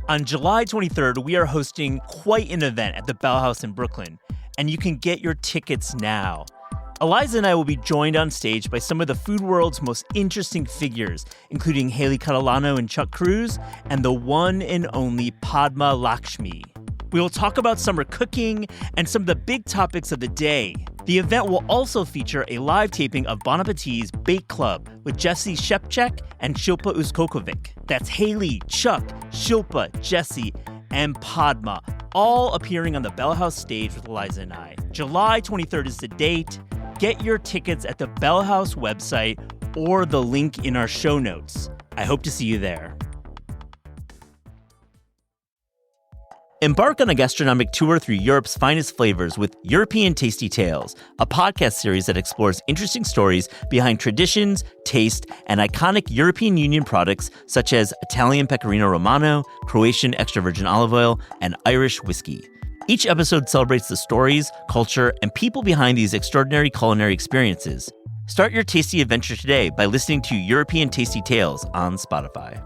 On July 23rd, we are hosting quite an event at the Bell House in Brooklyn, and you can get your tickets now. Eliza and I will be joined on stage by some of the food world's most interesting figures, including Haley Catalano and Chuck Cruz, and the one and only Padma Lakshmi. We will talk about summer cooking and some of the big topics of the day. The event will also feature a live taping of Bon Appetit's Bake Club with Jesse Shepchek and Shilpa Uskokovic. That's Haley, Chuck, Shilpa, Jesse, and Padma, all appearing on the Bell House stage with Eliza and I. July 23rd is the date. Get your tickets at the Bell House website or the link in our show notes. I hope to see you there. Embark on a gastronomic tour through Europe's finest flavors with European Tasty Tales, a podcast series that explores interesting stories behind traditions, taste, and iconic European Union products such as Italian Pecorino Romano, Croatian extra virgin olive oil, and Irish whiskey. Each episode celebrates the stories, culture, and people behind these extraordinary culinary experiences. Start your tasty adventure today by listening to European Tasty Tales on Spotify.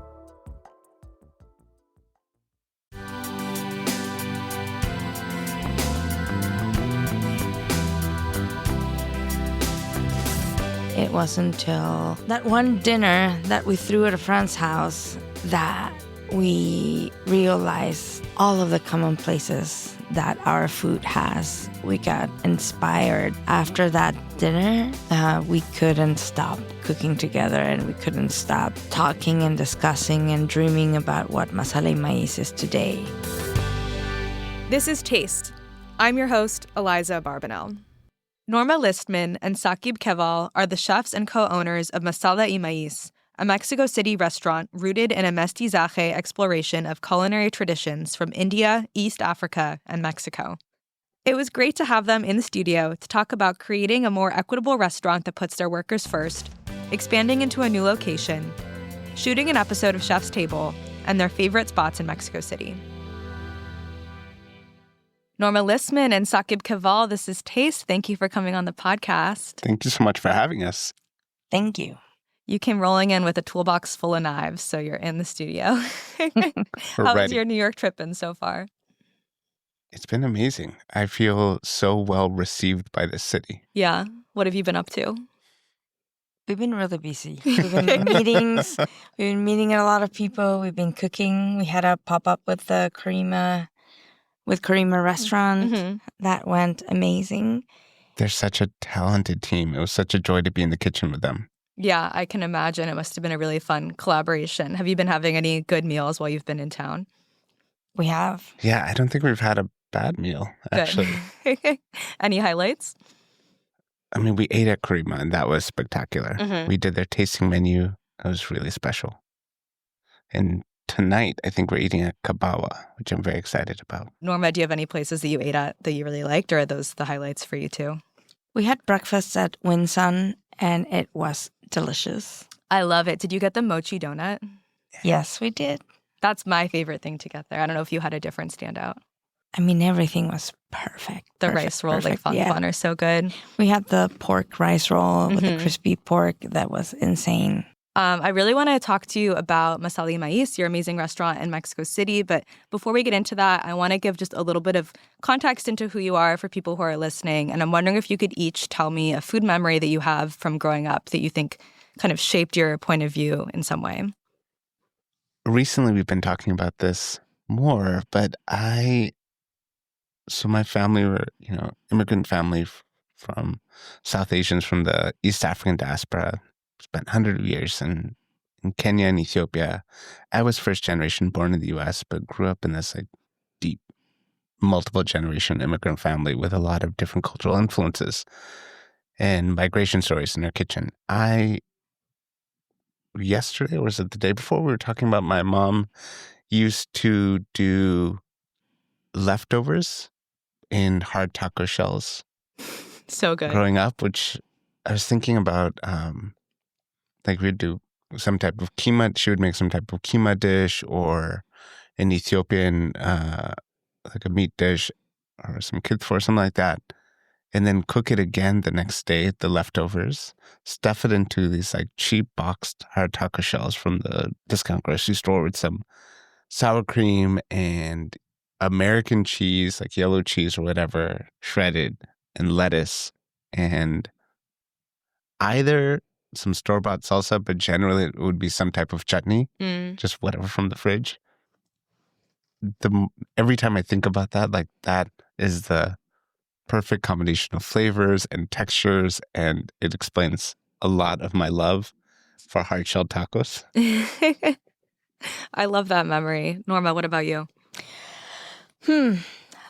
It wasn't until that one dinner that we threw at a friend's house that we realized all of the common places that our food has. We got inspired. After that dinner, we couldn't stop cooking together, and we couldn't stop talking and discussing and dreaming about what Masala Maíz is today. This is Taste. I'm your host, Eliza Barbanel. Norma Listman and Saqib Keval are the chefs and co-owners of Masala y Maíz, a Mexico City restaurant rooted in a mestizaje exploration of culinary traditions from India, East Africa, and Mexico. It was great to have them in the studio to talk about creating a more equitable restaurant that puts their workers first, expanding into a new location, shooting an episode of Chef's Table, and their favorite spots in Mexico City. Norma Listman and Saqib Keval, this is Taste. Thank you for coming on the podcast. Thank you so much for having us. Thank you. You came rolling in with a toolbox full of knives, so you're in the studio. How has your New York trip been so far? It's been amazing. I feel so well received by this city. Yeah. What have you been up to? We've been really busy. We've been in meetings. We've been meeting a lot of people. We've been cooking. We had a pop-up with the Karima restaurant. Mm-hmm. That went amazing. They're such a talented team. It was such a joy to be in the kitchen with them. Yeah, I can imagine. It must have been a really fun collaboration. Have you been having any good meals while you've been in town? We have. Yeah, I don't think we've had a bad meal, actually. Any highlights? I mean, we ate at Karima, and that was spectacular. Mm-hmm. We did their tasting menu. It was really special. And tonight, I think we're eating at Kabawa, which I'm very excited about. Norma, do you have any places that you ate at that you really liked, or are those the highlights for you too? We had breakfast at Winsun, and it was delicious. I love it. Did you get the mochi donut? Yes, we did. That's my favorite thing to get there. I don't know if you had a different standout. I mean, everything was perfect. The rice rolls, like fun are so good. We had the pork rice roll with the crispy pork. That was insane. I really want to talk to you about Masala y Maíz, your amazing restaurant in Mexico City. But before we get into that, I want to give just a little bit of context into who you are for people who are listening. And I'm wondering if you could each tell me a food memory that you have from growing up that you think kind of shaped your point of view in some way. Recently, we've been talking about this more, but so my family were, immigrant family from South Asians from the East African diaspora, spent 100 years in Kenya and Ethiopia. I was first generation born in the U.S., but grew up in this deep, multiple generation immigrant family with a lot of different cultural influences and migration stories in our kitchen. Yesterday, or was it the day before, we were talking about my mom used to do leftovers in hard taco shells. So good. Growing up, which I was thinking about, we'd do some type of keema. She would make some type of keema dish, or an Ethiopian, a meat dish, or some kitfor, something like that. And then cook it again the next day, the leftovers, stuff it into these cheap boxed hard taco shells from the discount grocery store with some sour cream and American cheese, like yellow cheese or whatever, shredded, and lettuce, and either some store-bought salsa, but generally it would be some type of chutney, just whatever from the fridge. Every time I think about that, like that is the perfect combination of flavors and textures, and it explains a lot of my love for hard-shelled tacos. I love that memory. Norma, what about you?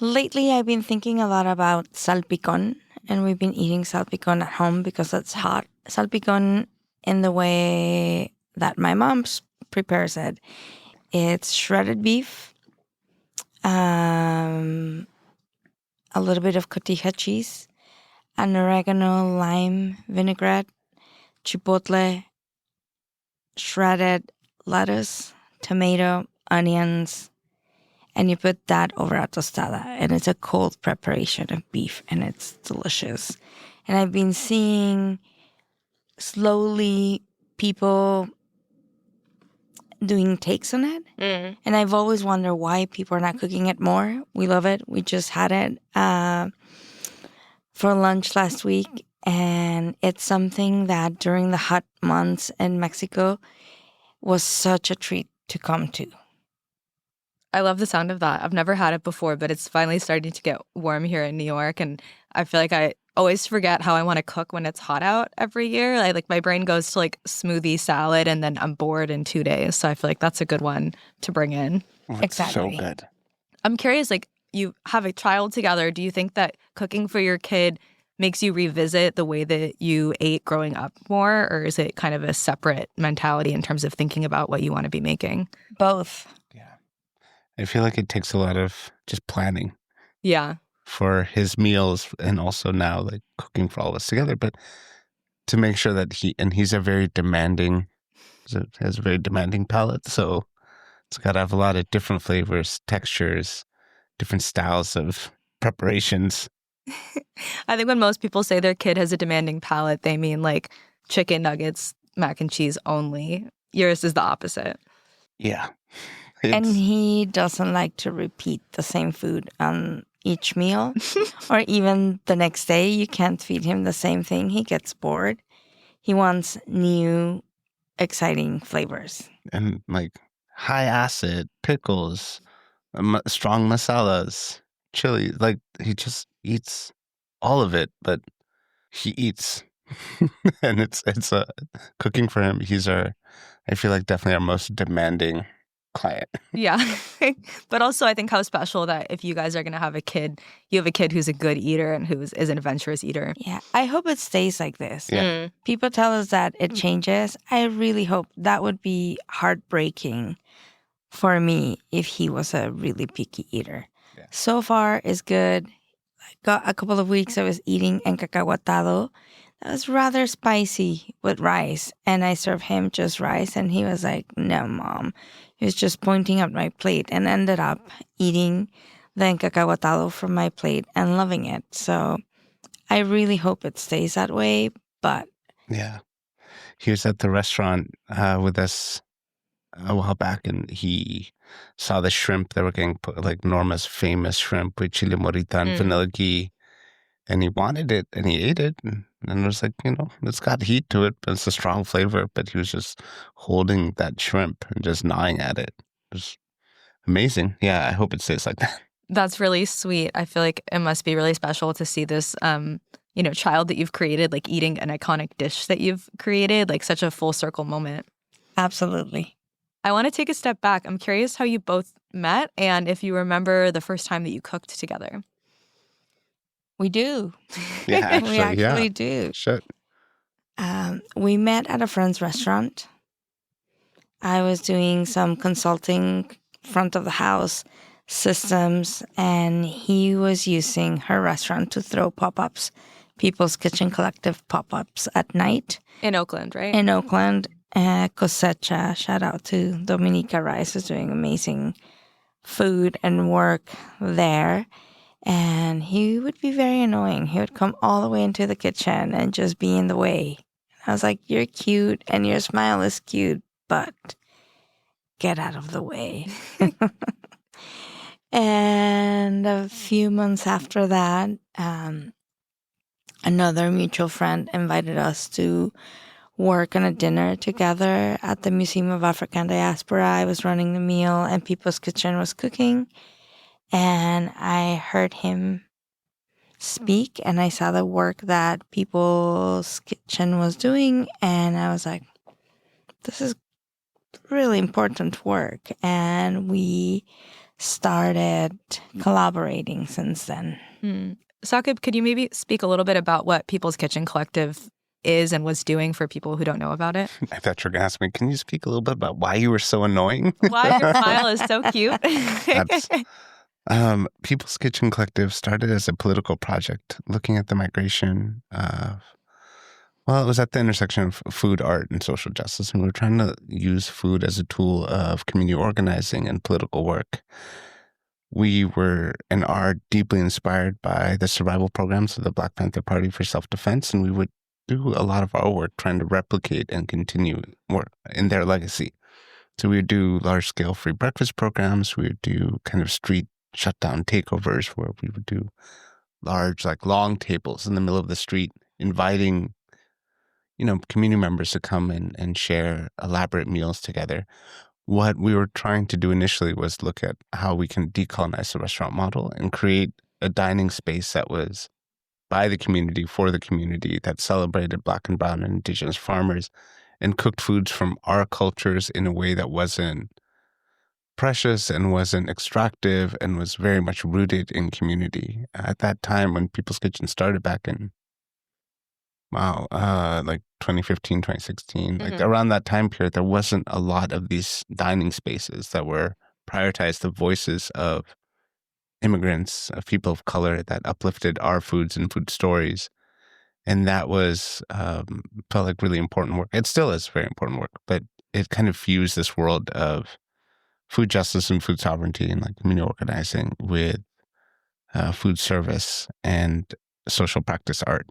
Lately, I've been thinking a lot about salpicón, and we've been eating salpicón at home because it's hot. Salpicón in the way that my mom prepares it. It's shredded beef, a little bit of cotija cheese, an oregano lime vinaigrette, chipotle, shredded lettuce, tomato, onions, and you put that over a tostada. And it's a cold preparation of beef, and it's delicious. And I've been seeing slowly people doing takes on it. And I've always wondered why people are not cooking it more. We love it. We just had it for lunch last week. And it's something that during the hot months in Mexico was such a treat to come to. I love the sound of that. I've never had it before, but it's finally starting to get warm here in New York. And I feel like I always forget how I want to cook when it's hot out every year. Like my brain goes to like smoothie salad, and then I'm bored in 2 days. So I feel like that's a good one to bring in. Oh, Exactly. So good. I'm curious, like you have a child together. Do you think that cooking for your kid makes you revisit the way that you ate growing up more? Or is it kind of a separate mentality in terms of thinking about what you want to be making? Both. Yeah. I feel like it takes a lot of just planning Yeah. for his meals, and also now like cooking for all of us together, but to make sure that he's a very demanding, has a very demanding palate. So it's got to have a lot of different flavors, textures, different styles of preparations. I think when most people say their kid has a demanding palate, they mean like chicken nuggets, mac and cheese only. Yours is the opposite. Yeah. And he doesn't like to repeat the same food on each meal or even the next day. You can't feed him the same thing. He gets bored. He wants new, exciting flavors. And like high acid, pickles, strong masalas, chili. Like he just eats all of it, but he eats. And it's cooking for him. I feel like definitely our most demanding client. Yeah. But also I think how special that if you guys are going to have a kid, you have a kid who's a good eater and who is an adventurous eater. Yeah, I hope it stays like this. Yeah. People tell us that it changes. I really hope. That would be heartbreaking for me if he was a really picky eater. Yeah. So far, it's good. I got a couple of weeks I was eating encacahuatado. That was rather spicy with rice. And I served him just rice. And he was like, no, Mom. He was just pointing at my plate and ended up eating the encacahuatado from my plate and loving it. So I really hope it stays that way. But Yeah. He was at the restaurant with us a while back, and he saw the shrimp that were getting put, like Norma's famous shrimp with chile morita and vanilla ghee, and he wanted it, and he ate it, and it was like, it's got heat to it, but it's a strong flavor, but he was just holding that shrimp and just gnawing at it. It was amazing. Yeah, I hope it stays like that. That's really sweet. I feel like it must be really special to see this child that you've created, like eating an iconic dish that you've created, like such a full circle moment. absolutely. I want to take a step back. I'm curious how you both met and if you remember the first time that you cooked together. We do. Yeah, We actually, actually do. Shit. We met at a friend's restaurant. I was doing some consulting front of the house systems, and he was using her restaurant to throw pop-ups, People's Kitchen Collective pop-ups at night. In Oakland, right? In Oakland. Cosecha, shout out to Dominica Rice, is doing amazing food and work there. And he would be very annoying. He would come all the way into the kitchen and just be in the way. I was like, you're cute and your smile is cute, but get out of the way. And a few months after that, another mutual friend invited us to work on a dinner together at the Museum of African Diaspora. I was running the meal and People's Kitchen was cooking. And I heard him speak and I saw the work that People's Kitchen was doing. And I was like, this is really important work. And we started collaborating since then. Saqib, could you maybe speak a little bit about what People's Kitchen Collective is and was doing for people who don't know about it? I thought you were going to ask me, can you speak a little bit about why you were so annoying? Why your smile is so cute. People's Kitchen Collective started as a political project looking at the migration of, well, it was at the intersection of food, art, and social justice. And we were trying to use food as a tool of community organizing and political work. We were and are deeply inspired by the survival programs of the Black Panther Party for self-defense, and we would do a lot of our work trying to replicate and continue work in their legacy. So we would do large-scale free breakfast programs. We would do kind of street shutdown takeovers where we would do large, like long tables in the middle of the street, inviting, community members to come and share elaborate meals together. What we were trying to do initially was look at how we can decolonize the restaurant model and create a dining space that was by the community, for the community, that celebrated Black and Brown and Indigenous farmers and cooked foods from our cultures in a way that wasn't precious and wasn't extractive and was very much rooted in community. At that time, when People's Kitchen started back in, like 2015, 2016, like around that time period, there wasn't a lot of these dining spaces that were prioritized the voices of immigrants, of people of color, that uplifted our foods and food stories. And that was, felt like really important work. It still is very important work, but it kind of fused this world of food justice and food sovereignty and like community organizing with food service and social practice art.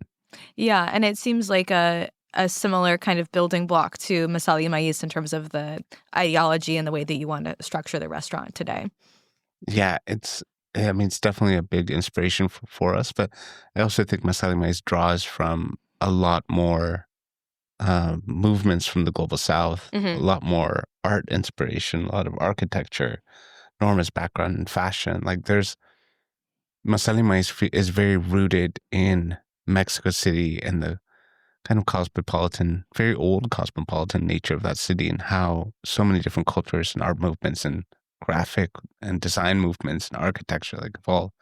Yeah, and it seems like a similar kind of building block to Masala y Maíz in terms of the ideology and the way that you want to structure the restaurant today. Yeah, it's definitely a big inspiration for us, but I also think Masala y Maíz draws from a lot more movements from the Global South, a lot more art inspiration, a lot of architecture, Norma's background in fashion. Like there's, Masala y Maíz is very rooted in Mexico City and the kind of cosmopolitan, very old cosmopolitan nature of that city and how so many different cultures and art movements and graphic and design movements and architecture like have all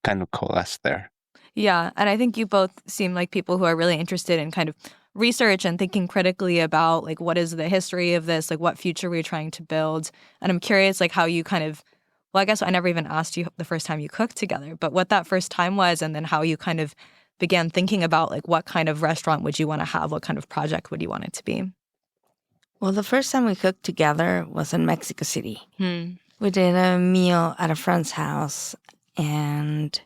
kind of coalesced there. Yeah, and I think you both seem like people who are really interested in kind of research and thinking critically about like what is the history of this, like what future we're trying to build. And I'm curious like how you kind of, well, I guess I never even asked you the first time you cooked together, but what that first time was and then how you kind of began thinking about like what kind of restaurant would you want to have, what kind of project would you want it to be? Well, the first time we cooked together was in Mexico City. We did a meal at a friend's house, and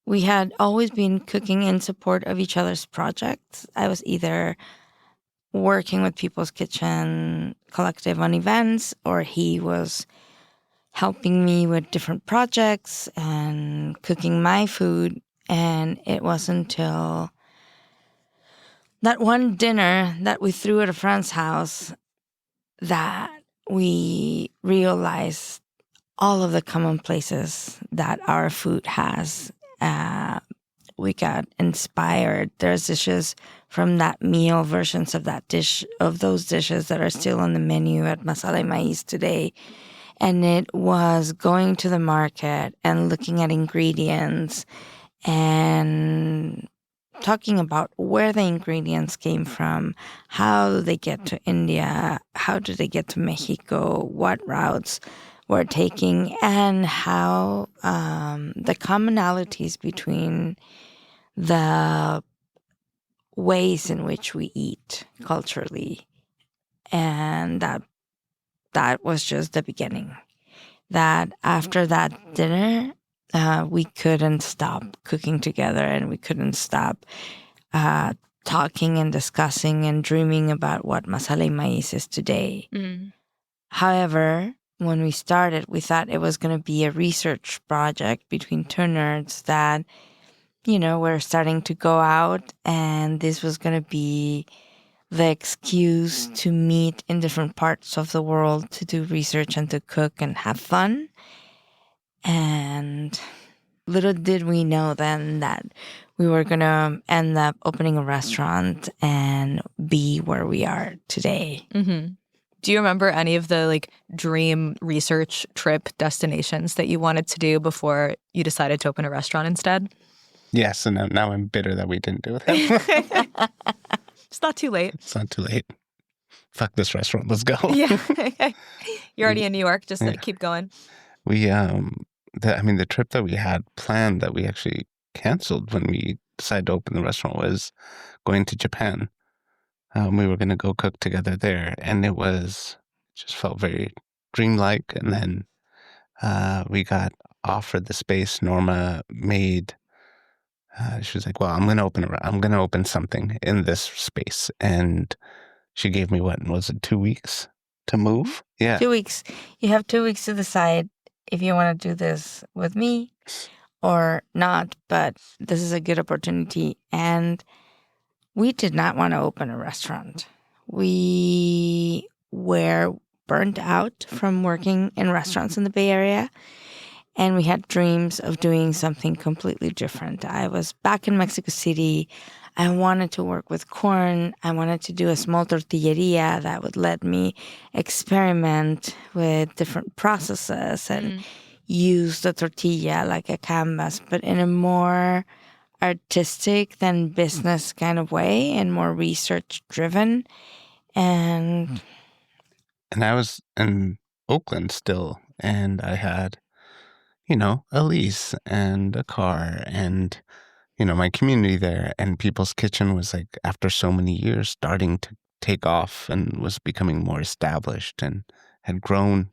we had always been cooking in support of each other's projects. I was either working with People's Kitchen Collective on events, or he was helping me with different projects and cooking my food. And it wasn't until that one dinner that we threw at a friend's house that we realized all of the common places that our food has. We got inspired. There's dishes from that meal, versions of that dish, of those dishes that are still on the menu at Masala y Maíz today. And it was going to the market and looking at ingredients and talking about where the ingredients came from, how do they get to India, how do they get to Mexico, what routes we're taking, and how the commonalities between the ways in which we eat culturally. And that was just the beginning. That after that dinner, we couldn't stop cooking together, and we couldn't stop talking and discussing and dreaming about what Masala y Maíz is today. However, when we started, we thought it was going to be a research project between two nerds that, were starting to go out, and this was going to be the excuse to meet in different parts of the world to do research and to cook and have fun. And little did we know then that we were going to end up opening a restaurant and be where we are today. Mm-hmm. Do you remember any of the dream research trip destinations that you wanted to do before you decided to open a restaurant instead? Yes, and now I'm bitter that we didn't do it. It's not too late. It's not too late. Fuck this restaurant. Let's go. Yeah. You're already in New York. Just keep going. We, the trip that we had planned that we actually canceled when we decided to open the restaurant was going to Japan. We were going to go cook together there, and it just felt very dreamlike. And then we got offered the space. Norma made. She was like, "Well, I'm going to open something in this space," and she gave me what was it, 2 weeks to move? Yeah, 2 weeks. You have 2 weeks to decide if you want to do this with me or not. But this is a good opportunity, and we did not want to open a restaurant. We were burnt out from working in restaurants in the Bay Area, and we had dreams of doing something completely different. I was back in Mexico City. I wanted to work with corn. I wanted to do a small tortilleria that would let me experiment with different processes and use the tortilla like a canvas, but in a more artistic than business kind of way and more research driven. And I was in Oakland still, and I had, a lease and a car and, my community there. And People's Kitchen was after so many years starting to take off and was becoming more established and had grown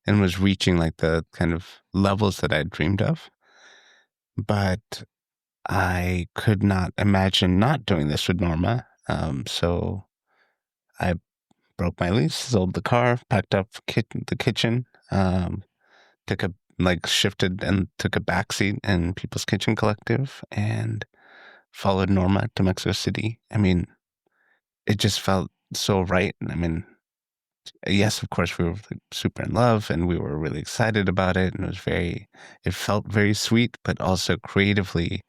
and was reaching the kind of levels that I'd dreamed of. But I could not imagine not doing this with Norma. So I broke my lease, sold the car, packed up the kitchen, shifted and took a backseat in People's Kitchen Collective and followed Norma to Mexico City. It just felt so right. Yes, of course, we were super in love and we were really excited about it. And it felt very sweet, but also creatively,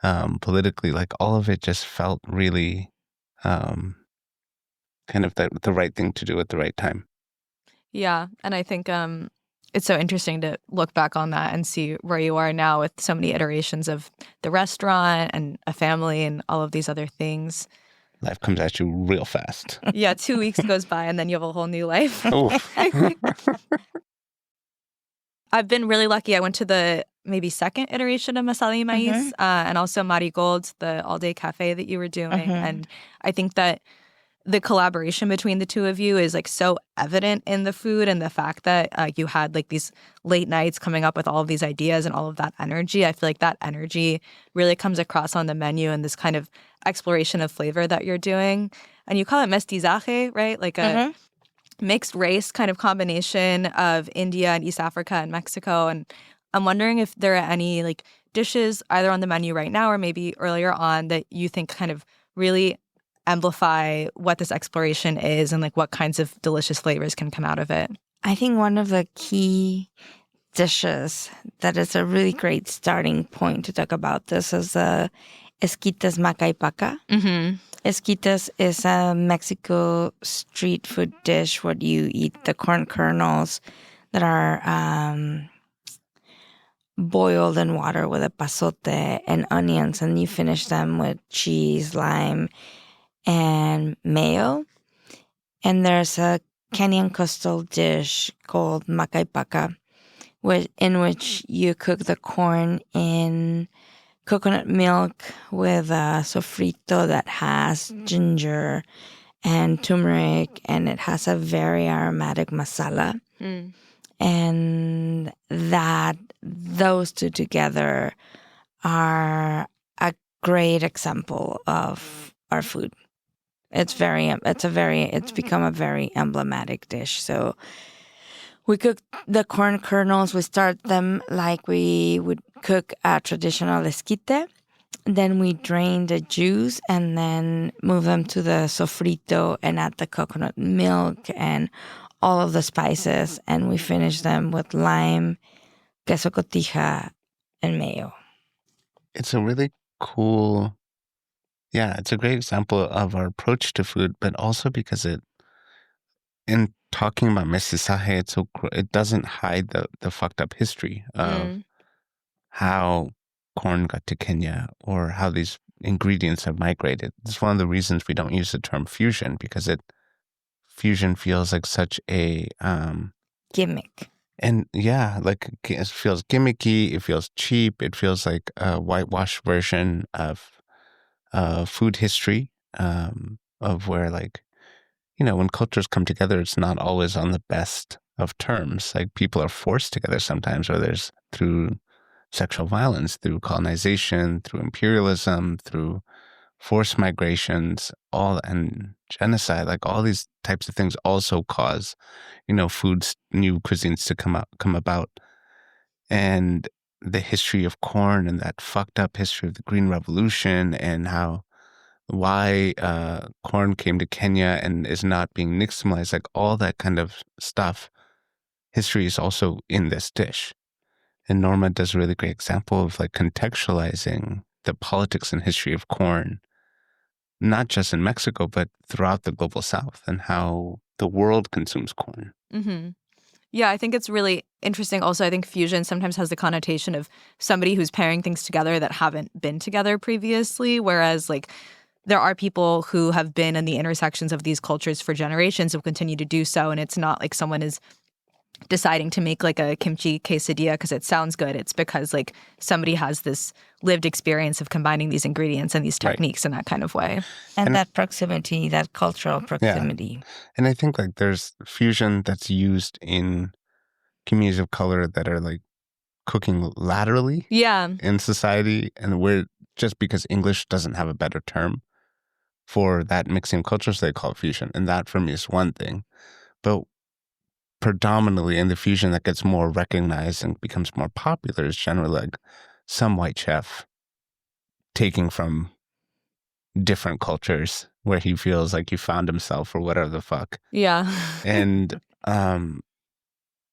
politically, all of it just felt really kind of the right thing to do at the right time. Yeah. And I think it's so interesting to look back on that and see where you are now with so many iterations of the restaurant and a family and all of these other things. Life comes at you real fast. Yeah, 2 weeks goes by and then you have a whole new life. I've been really lucky. I went to the maybe second iteration of Masala y Maíz and also Marigold, the all-day cafe that you were doing. And I think that the collaboration between the two of you is so evident in the food, and the fact that you had these late nights coming up with all of these ideas and all of that energy. I feel like that energy really comes across on the menu and this kind of exploration of flavor that you're doing. And you call it mestizaje, right? A mixed race kind of combination of India and East Africa and Mexico. And I'm wondering if there are any dishes either on the menu right now or maybe earlier on that you think kind of really amplify what this exploration is and what kinds of delicious flavors can come out of it. I think one of the key dishes that is a really great starting point to talk about this is the esquites maca y paca. Esquites is a Mexico street food dish where you eat the corn kernels that are boiled in water with a pasote and onions, and you finish them with cheese, lime, and mayo. And there's a Kenyan coastal dish called maca y paca, in which you cook the corn in coconut milk with a sofrito that has ginger and turmeric, and it has a very aromatic masala. And those two together are a great example of our food. It's become a very emblematic dish. So We cook the corn kernels. We start them like we would cook a traditional esquite. Then we drain the juice and then move them to the sofrito and add the coconut milk and all of the spices. And we finish them with lime, queso cotija, and mayo. It's a really cool, it's a great example of our approach to food, but also because in talking about mestizaje, it doesn't hide the fucked up history of how corn got to Kenya or how these ingredients have migrated. It's one of the reasons we don't use the term fusion, because fusion feels like such a Gimmick. And like it feels gimmicky, it feels cheap, it feels like a whitewashed version of food history, of where, like, when cultures come together, it's not always on the best of terms. Like, people are forced together sometimes, whether it's through sexual violence, through colonization, through imperialism, through forced migrations, and genocide. Like, all these types of things also cause, foods, new cuisines to come about. And the history of corn and that fucked up history of the Green Revolution and why corn came to Kenya and is not being nixtamalized, like all that kind of stuff, history is also in this dish. And Norma does a really great example of like contextualizing the politics and history of corn, not just in Mexico, but throughout the global South, and how the world consumes corn. Mm-hmm. Yeah, I think it's really interesting. Also, I think fusion sometimes has the connotation of somebody who's pairing things together that haven't been together previously, whereas like there are people who have been in the intersections of these cultures for generations who continue to do so, and it's not like someone is deciding to make like a kimchi quesadilla because it sounds good. It's because like somebody has this lived experience of combining these ingredients and these techniques in that kind of way. And that proximity, that cultural proximity. Yeah. And I think like there's fusion that's used in communities of color that are like cooking laterally in society, and we're just because English doesn't have a better term for that mixing of cultures, they call it fusion. And that for me is one thing. But predominantly in the fusion that gets more recognized and becomes more popular is generally like some white chef taking from different cultures where he feels like he found himself or whatever the fuck. Yeah. And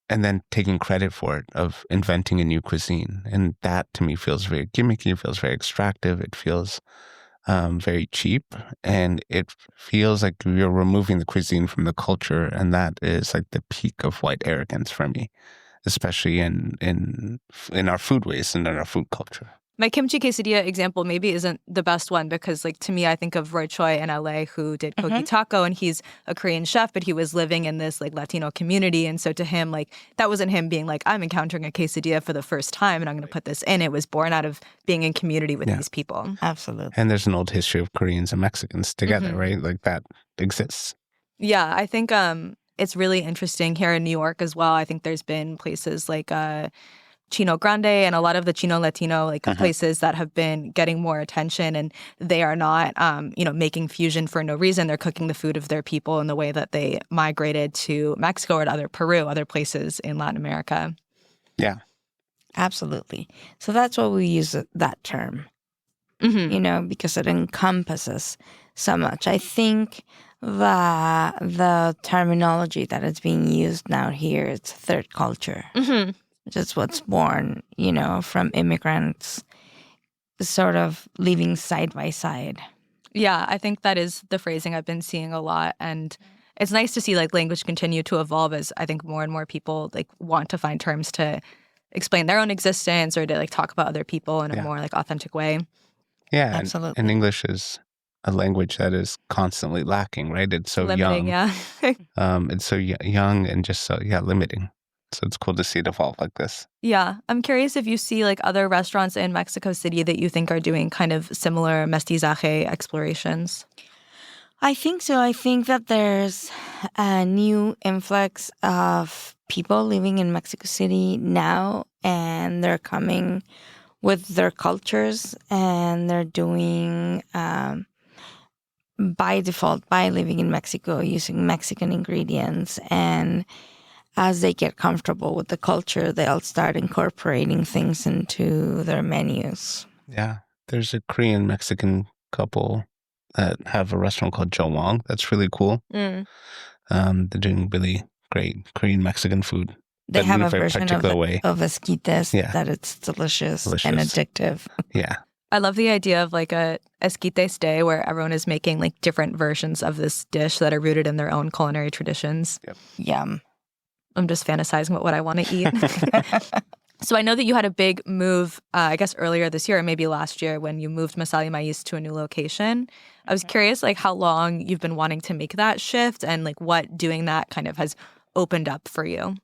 then taking credit for it, of inventing a new cuisine. And that to me feels very gimmicky, it feels very extractive, it feels very cheap, and it feels like you're removing the cuisine from the culture, and that is like the peak of white arrogance for me, especially in our food waste and in our food culture. My kimchi quesadilla example maybe isn't the best one because, like, to me, I think of Roy Choi in LA who did Kogi Taco, and he's a Korean chef, but he was living in this, like, Latino community. And so to him, like, that wasn't him being like, I'm encountering a quesadilla for the first time and I'm going to put this in. It was born out of being in community with these people. Absolutely. And there's an old history of Koreans and Mexicans together, right? Like, that exists. Yeah, I think it's really interesting here in New York as well. I think there's been places like Chino Grande and a lot of the Chino Latino like places that have been getting more attention, and they are not, making fusion for no reason. They're cooking the food of their people in the way that they migrated to Mexico or to Peru, other places in Latin America. Yeah, absolutely. So that's why we use that term, because it encompasses so much. I think the terminology that is being used now here, it's third culture. Just what's born, from immigrants sort of living side by side. Yeah, I think that is the phrasing I've been seeing a lot. And it's nice to see like language continue to evolve as I think more and more people like want to find terms to explain their own existence or to like talk about other people in a more like authentic way. Yeah, absolutely. And English is a language that is constantly lacking, right? It's so limiting, young. Yeah. It's so young and just so, limiting. So it's cool to see it evolve like this. Yeah. I'm curious if you see like other restaurants in Mexico City that you think are doing kind of similar mestizaje explorations. I think so. I think that there's a new influx of people living in Mexico City now, and they're coming with their cultures, and they're doing by default, by living in Mexico, using Mexican ingredients. And as they get comfortable with the culture, they'll start incorporating things into their menus. Yeah. There's a Korean Mexican couple that have a restaurant called Jowang. That's really cool. Mm. They're doing really great Korean Mexican food. They but have in a very version particular way. of esquites Yeah. that it's delicious and Delicious. addictive. Yeah. I love the idea of like a esquite stay where everyone is making like different versions of this dish that are rooted in their own culinary traditions. Yum. I'm just fantasizing about what I want to eat. So I know that you had a big move, I guess earlier this year or maybe last year when you moved Masala Maíz to a new location. I was curious like how long you've been wanting to make that shift and like what doing that kind of has opened up for you.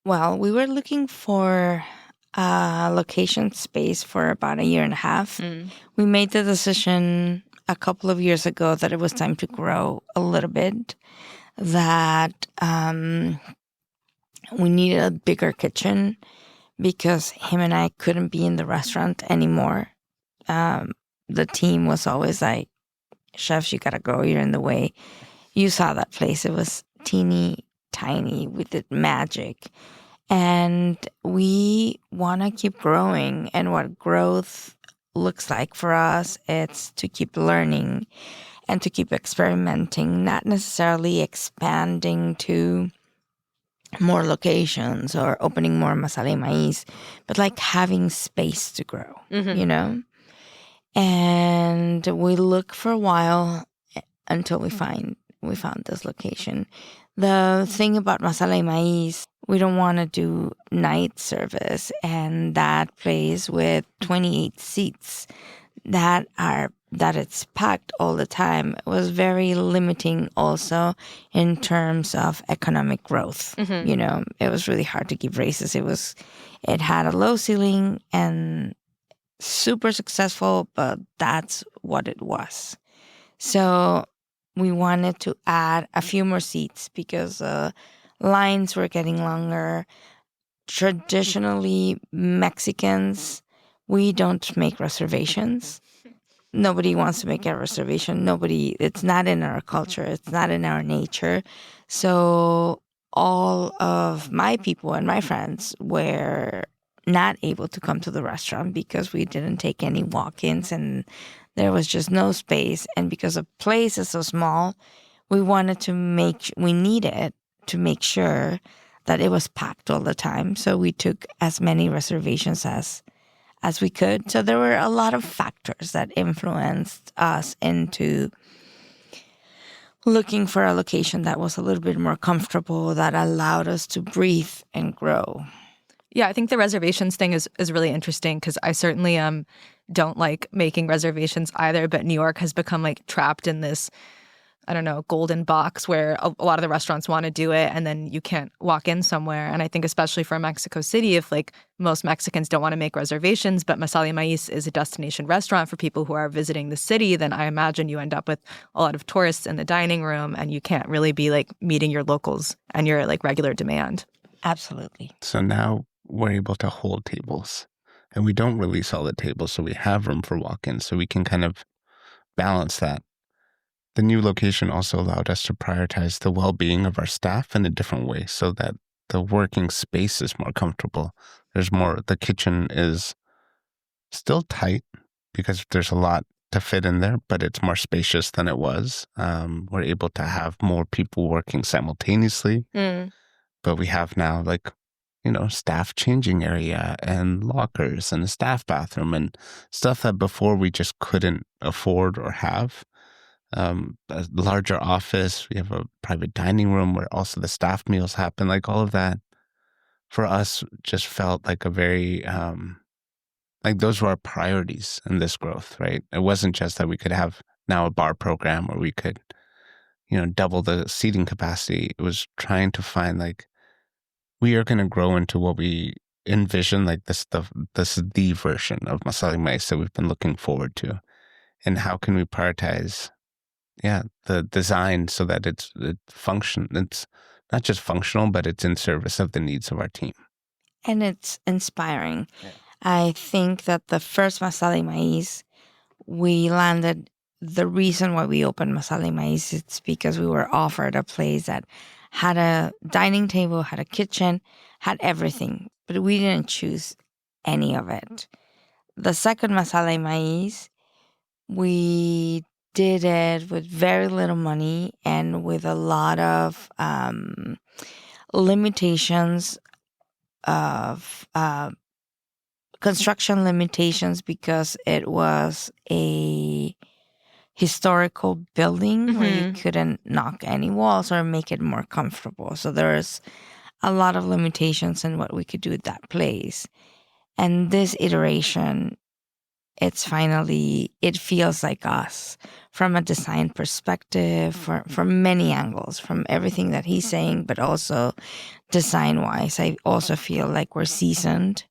Well, we were looking for a location space for about a year and a half. We made the decision a couple of years ago that it was time to grow a little bit, that we needed a bigger kitchen because him and I couldn't be in the restaurant anymore. The team was always like, chefs, you gotta grow, you're in the way. You saw that place. It was teeny tiny with it magic. And we want to keep growing. And what growth looks like for us, it's to keep learning and to keep experimenting, not necessarily expanding to more locations or opening more Masala Maíz, but like having space to grow, you know? And we look for a while until we found this location. The thing about Masala Maíz, we don't want to do night service, and that place with 28 seats that it's packed all the time was very limiting also in terms of economic growth. You know, it was really hard to give raises. It had a low ceiling and super successful, but that's what it was. So we wanted to add a few more seats because lines were getting longer. Traditionally, Mexicans, we don't make reservations. Nobody wants to make a reservation. It's not in our culture. It's not in our nature. So all of my people and my friends were not able to come to the restaurant because we didn't take any walk-ins and there was just no space. And because the place is so small, we needed to make sure that it was packed all the time. So we took as many reservations as we could. So there were a lot of factors that influenced us into looking for a location that was a little bit more comfortable, that allowed us to breathe and grow. Yeah, I think the reservations thing is really interesting because I certainly don't like making reservations either, but New York has become like trapped in this, I don't know, golden box where a lot of the restaurants want to do it and then you can't walk in somewhere. And I think especially for Mexico City, if like most Mexicans don't want to make reservations, but Masala Maíz is a destination restaurant for people who are visiting the city, then I imagine you end up with a lot of tourists in the dining room and you can't really be like meeting your locals and your like regular demand. Absolutely. So now we're able to hold tables and we don't release all the tables. So we have room for walk-ins. So we can kind of balance that. The new location also allowed us to prioritize the well-being of our staff in a different way so that the working space is more comfortable. The kitchen is still tight because there's a lot to fit in there, but it's more spacious than it was. We're able to have more people working simultaneously, but we have now staff changing area and lockers and a staff bathroom and stuff that before we just couldn't afford or have. A larger office, we have a private dining room where also the staff meals happen. Like all of that for us just felt like a very, those were our priorities in this growth, right? It wasn't just that we could have now a bar program or we could, double the seating capacity. It was trying to find we are going to grow into what we envision, this is the version of Masala Maíz that we've been looking forward to. And how can we prioritize the design so that it's not just functional, but it's in service of the needs of our team. And it's inspiring. Yeah. I think that the first Masala Maíz, we landed, the reason why we opened Masala Maíz, it's because we were offered a place that had a dining table, had a kitchen, had everything, but we didn't choose any of it. The second Masala Maíz, we did it with very little money and with a lot of limitations of construction limitations because it was a historical building where you couldn't knock any walls or make it more comfortable. So there's a lot of limitations in what we could do at that place. And this iteration, it feels like us from a design perspective, from many angles, from everything that he's saying, but also design-wise. I also feel like we're seasoned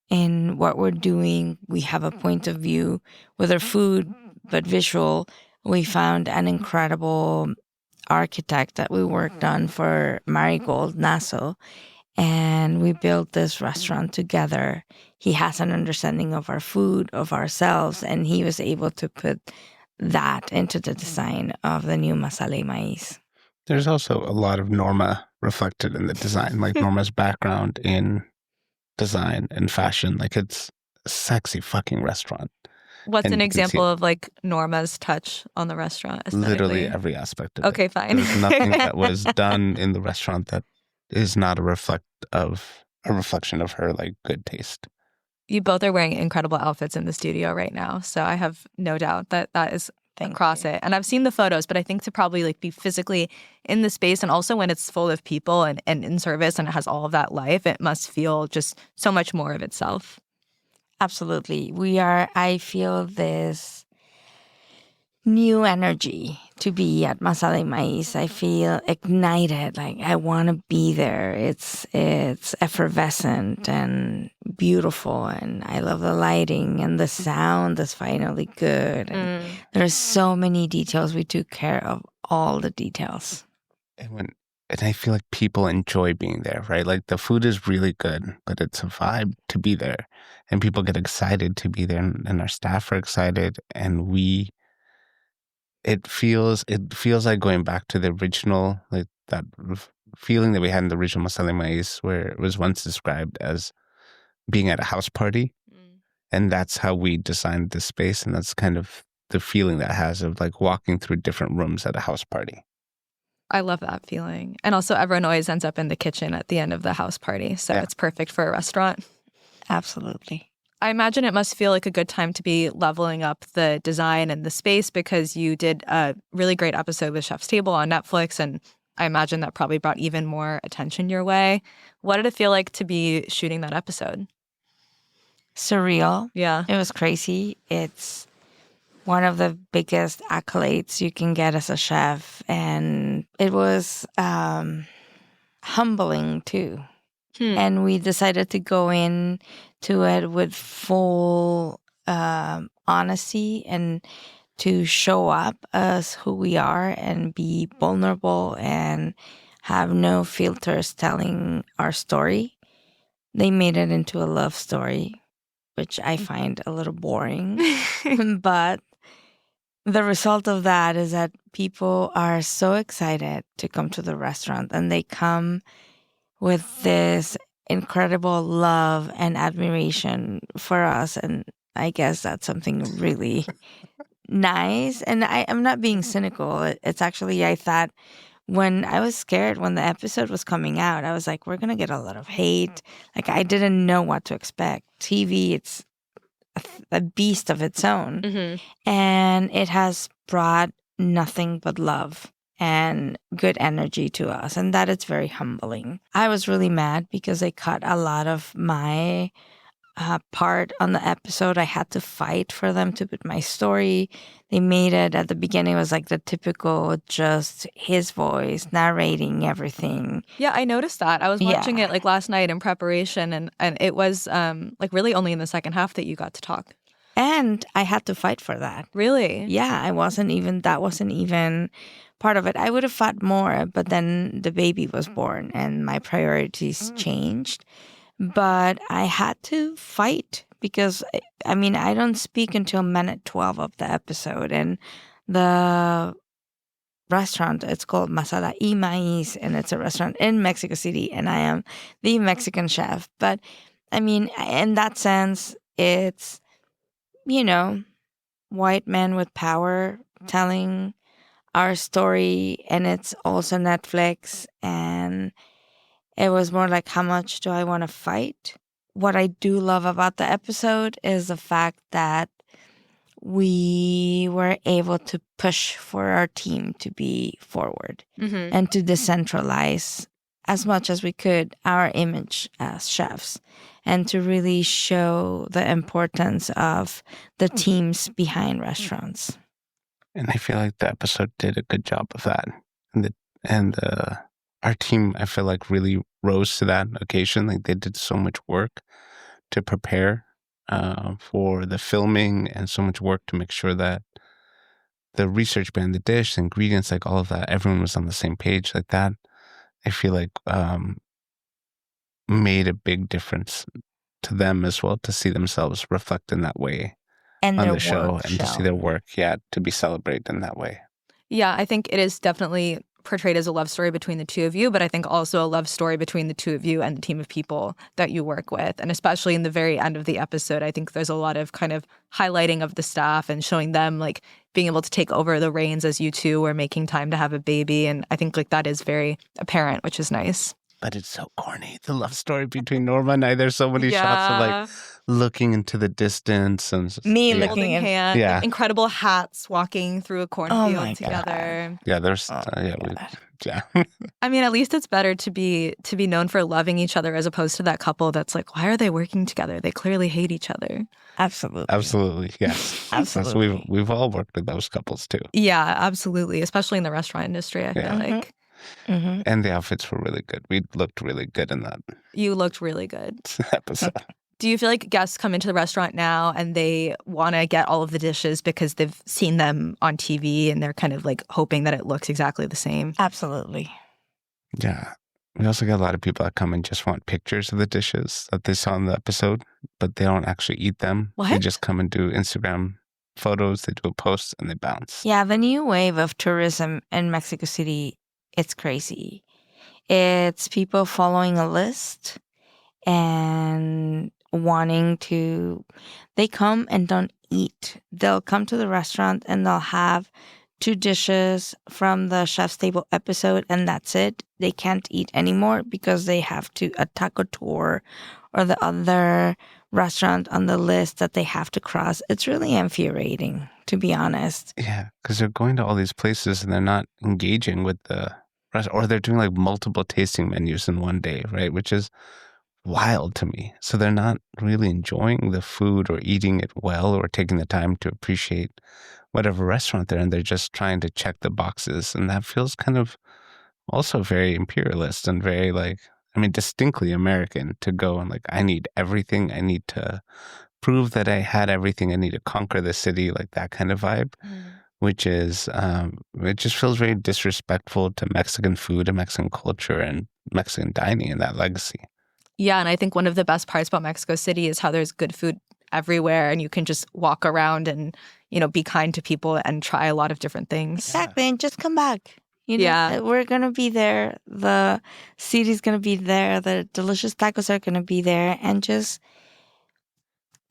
in what we're doing. We have a point of view with our food, but visual. We found an incredible architect that we worked on for Marigold Naso, and we built this restaurant together. He has an understanding of our food, of ourselves, and he was able to put that into the design of the new Masala Maíz. There's also a lot of Norma reflected in the design, like Norma's background in design and fashion. Like, it's a sexy fucking restaurant. What's And an you can example see of like Norma's touch on the restaurant aesthetically? literally every aspect of it. Okay, fine. There's nothing that was done in the restaurant that is not a reflection of her like good taste. You both are wearing incredible outfits in the studio right now, so I have no doubt that that is across it. And I've seen the photos, but I think to probably like be physically in the space, and also when it's full of people and in service and it has all of that life, it must feel just so much more of itself. Absolutely. I feel this new energy to be at Masala Maíz. I feel ignited, like I want to be there. It's effervescent and beautiful, and I love the lighting, and the sound is finally good. And there's so many details. We took care of all the details. And I feel like people enjoy being there, right? Like the food is really good, but it's a vibe to be there. And people get excited to be there, and our staff are excited. And it feels like going back to the original, like that feeling that we had in the original Masala Maíz, where it was once described as being at a house party. And that's how we designed this space. And that's kind of the feeling that has of like walking through different rooms at a house party. I love that feeling. And also everyone always ends up in the kitchen at the end of the house party. So It's perfect for a restaurant. Absolutely. I imagine it must feel like a good time to be leveling up the design and the space, because you did a really great episode with Chef's Table on Netflix, and I imagine that probably brought even more attention your way. What did it feel like to be shooting that episode? Surreal. Yeah. It was crazy. It's one of the biggest accolades you can get as a chef. And it was humbling too. And we decided to go in to it with full honesty and to show up as who we are and be vulnerable and have no filters telling our story. They made it into a love story, which I find a little boring. But the result of that is that people are so excited to come to the restaurant, and they come with this incredible love and admiration for us. And I guess that's something really nice. And I'm not being cynical. It's actually, I thought when I was scared when the episode was coming out, I was like, we're going to get a lot of hate. Like, I didn't know what to expect. TV, it's a beast of its own. And it has brought nothing but love and good energy to us, and that is very humbling. I was really mad because they cut a lot of my part on the episode. I had to fight for them to put my story. They made it at the beginning, it was like the typical just his voice narrating everything. Yeah, I noticed that. I was watching it like last night in preparation, and it was like really only in the second half that you got to talk. And I had to fight for that. Really? Yeah, that wasn't even part of it. I would have fought more, but then the baby was born and my priorities changed. But I had to fight because, I mean, I don't speak until minute 12 of the episode. And the restaurant. It's called Masala y Maíz, and it's a restaurant in Mexico City, and I am the Mexican chef. But I mean, in that sense, it's, white men with power telling our story, and it's also Netflix, and it was more like, how much do I want to fight? What I do love about the episode is the fact that we were able to push for our team to be forward and to decentralize as much as we could our image as chefs, and to really show the importance of the teams behind restaurants. And I feel like the episode did a good job of that. And our team, I feel like, really rose to that occasion. Like, they did so much work to prepare for the filming, and so much work to make sure that the research behind the dish, the ingredients, like all of that, everyone was on the same page. Like that, I feel like made a big difference to them as well, to see themselves reflect in that way And on their the show, work and to see their work, to be celebrated in that way. Yeah, I think it is definitely portrayed as a love story between the two of you, but I think also a love story between the two of you and the team of people that you work with. And especially in the very end of the episode, I think there's a lot of kind of highlighting of the staff and showing them like being able to take over the reins as you two were making time to have a baby. And I think like that is very apparent, which is nice. But it's so corny, the love story between Norma and I. There's so many shots of like looking into the distance and me looking holding at hands, like, incredible hats, walking through a cornfield together. Yeah, there's I mean, at least it's better to be known for loving each other as opposed to that couple that's like, why are they working together? They clearly hate each other. Absolutely, yes. Absolutely. We've all worked with those couples too. Yeah, absolutely, especially in the restaurant industry, I feel like. And the outfits were really good. We looked really good in that. You looked really good. Episode. Do you feel like guests come into the restaurant now and they want to get all of the dishes because they've seen them on TV and they're kind of like hoping that it looks exactly the same? Absolutely. Yeah. We also get a lot of people that come and just want pictures of the dishes that they saw in the episode, but they don't actually eat them. What? They just come and do Instagram photos, they do a post, and they bounce. Yeah, the new wave of tourism in Mexico City, it's crazy. It's people following a list and they come and don't eat. They'll come to the restaurant and they'll have 2 dishes from the Chef's Table episode, and that's it. They can't eat anymore because they have a taco tour or the other restaurant on the list that they have to cross. It's really infuriating, to be honest. Yeah, because they're going to all these places and they're not engaging with the rest, or they're doing like multiple tasting menus in one day, right? Which is wild to me. So they're not really enjoying the food or eating it well or taking the time to appreciate whatever restaurant they're in. They're just trying to check the boxes. And that feels kind of also very imperialist and very distinctly American, to go and like, I need everything. I need to prove that I had everything. I need to conquer the city, like that kind of vibe, which is, it just feels very disrespectful to Mexican food and Mexican culture and Mexican dining and that legacy. Yeah, and I think one of the best parts about Mexico City is how there's good food everywhere and you can just walk around and, be kind to people and try a lot of different things. Exactly, and just come back. We're going to be there. The city's going to be there. The delicious tacos are going to be there. And just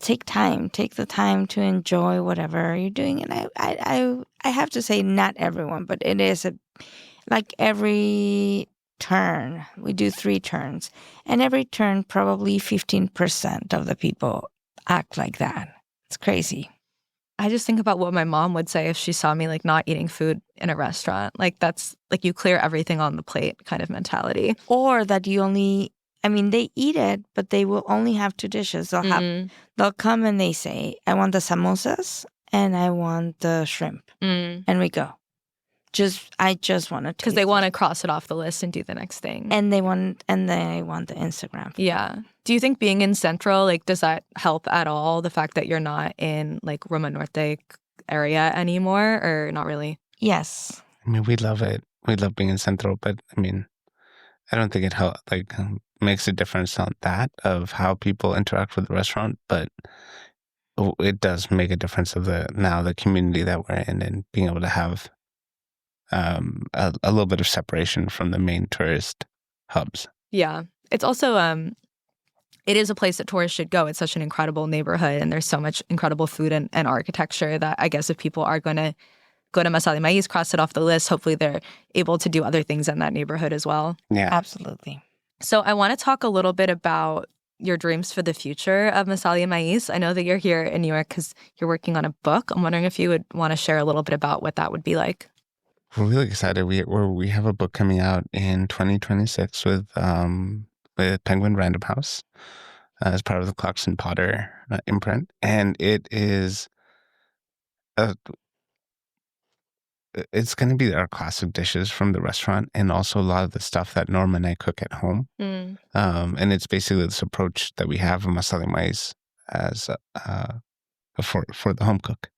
take the time to enjoy whatever you're doing. And I have to say, not everyone, but it is like every turn. We do 3 turns. And every turn, probably 15% of the people act like that. It's crazy. I just think about what my mom would say if she saw me like not eating food in a restaurant. Like that's like you clear everything on the plate kind of mentality. Or that they eat it, but they will only have 2 dishes. They'll come and they say, I want the samosas and I want the shrimp. And we go. I just want to taste because they want to cross it off the list and do the next thing. And they want the Instagram. Yeah. Do you think being in Central, like, does that help at all? The fact that you're not in like Roma Norte area anymore, or not really? Yes. I mean, we love it. We love being in Central, but I mean, I don't think it makes a difference on that of how people interact with the restaurant, but it does make a difference of the community that we're in and being able to have a little bit of separation from the main tourist hubs. Yeah. It's also, it is a place that tourists should go. It's such an incredible neighborhood, and there's so much incredible food and architecture that I guess if people are going to go to Masala y Maíz, cross it off the list, hopefully they're able to do other things in that neighborhood as well. Yeah. Absolutely. So I want to talk a little bit about your dreams for the future of Masala y Maíz. I know that you're here in New York because you're working on a book. I'm wondering if you would want to share a little bit about what that would be like. We're really excited. We have a book coming out in 2026 with Penguin Random House as part of the Clarkson Potter imprint, and it is it's going to be our classic dishes from the restaurant, and also a lot of the stuff that Norma and I cook at home. And it's basically this approach that we have in Masala y Maíz as for the home cook.